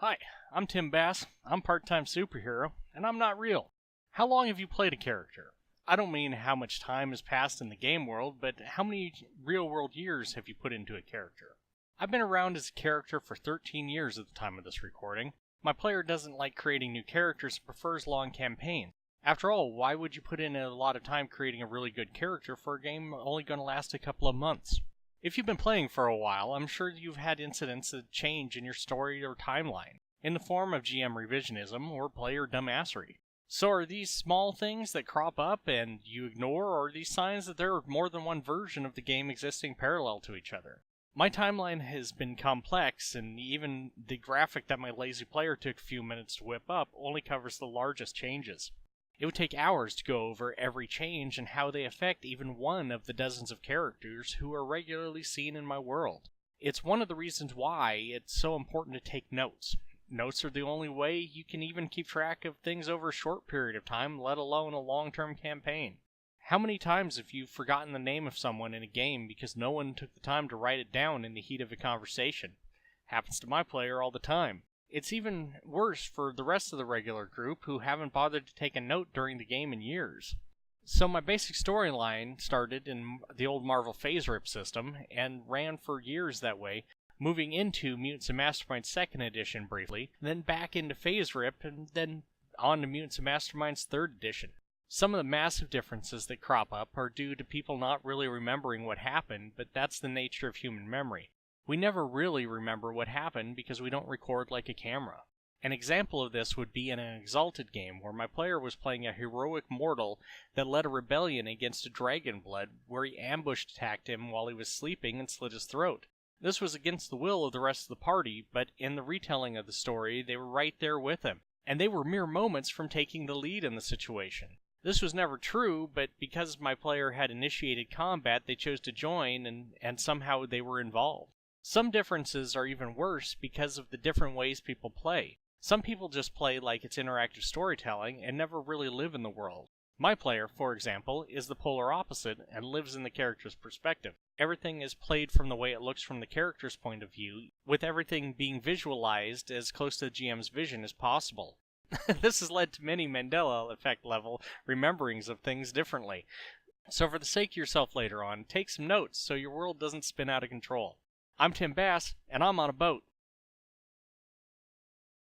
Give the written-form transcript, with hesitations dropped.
Hi, I'm Tim Bass. I'm part-time superhero, and I'm not real. How long have you played a character? I don't mean how much time has passed in the game world, but how many real-world years have you put into a character? I've been around as a character for 13 years at the time of this recording. My player doesn't like creating new characters and prefers long campaigns. After all, why would you put in a lot of time creating a really good character for a game only going to last a couple of months? If you've been playing for a while, I'm sure you've had incidents that change in your story or timeline, in the form of GM revisionism or player dumbassery. So are these small things that crop up and you ignore, or are these signs that there are more than one version of the game existing parallel to each other? My timeline has been complex, and even the graphic that my lazy player took a few minutes to whip up only covers the largest changes. It would take hours to go over every change and how they affect even one of the dozens of characters who are regularly seen in my world. It's one of the reasons why it's so important to take notes. Notes are the only way you can even keep track of things over a short period of time, let alone a long-term campaign. How many times have you forgotten the name of someone in a game because no one took the time to write it down in the heat of a conversation? Happens to my player all the time. It's even worse for the rest of the regular group who haven't bothered to take a note during the game in years. So my basic storyline started in the old Marvel Phase Rip system and ran for years that way, moving into Mutants and Masterminds 2nd Edition briefly, then back into Phase Rip, and then on to Mutants and Masterminds 3rd Edition. Some of the massive differences that crop up are due to people not really remembering what happened, but that's the nature of human memory. We never really remember what happened because we don't record like a camera. An example of this would be in an Exalted game where my player was playing a heroic mortal that led a rebellion against a Dragonblood where he ambushed attacked him while he was sleeping and slit his throat. This was against the will of the rest of the party, but in the retelling of the story, they were right there with him, and they were mere moments from taking the lead in the situation. This was never true, but because my player had initiated combat, they chose to join, and somehow they were involved. Some differences are even worse because of the different ways people play. Some people just play like it's interactive storytelling and never really live in the world. My player, for example, is the polar opposite and lives in the character's perspective. Everything is played from the way it looks from the character's point of view, with everything being visualized as close to the GM's vision as possible. This has led to many Mandela effect level rememberings of things differently. So for the sake of yourself later on, take some notes so your world doesn't spin out of control. I'm Tim Bass, and I'm on a boat.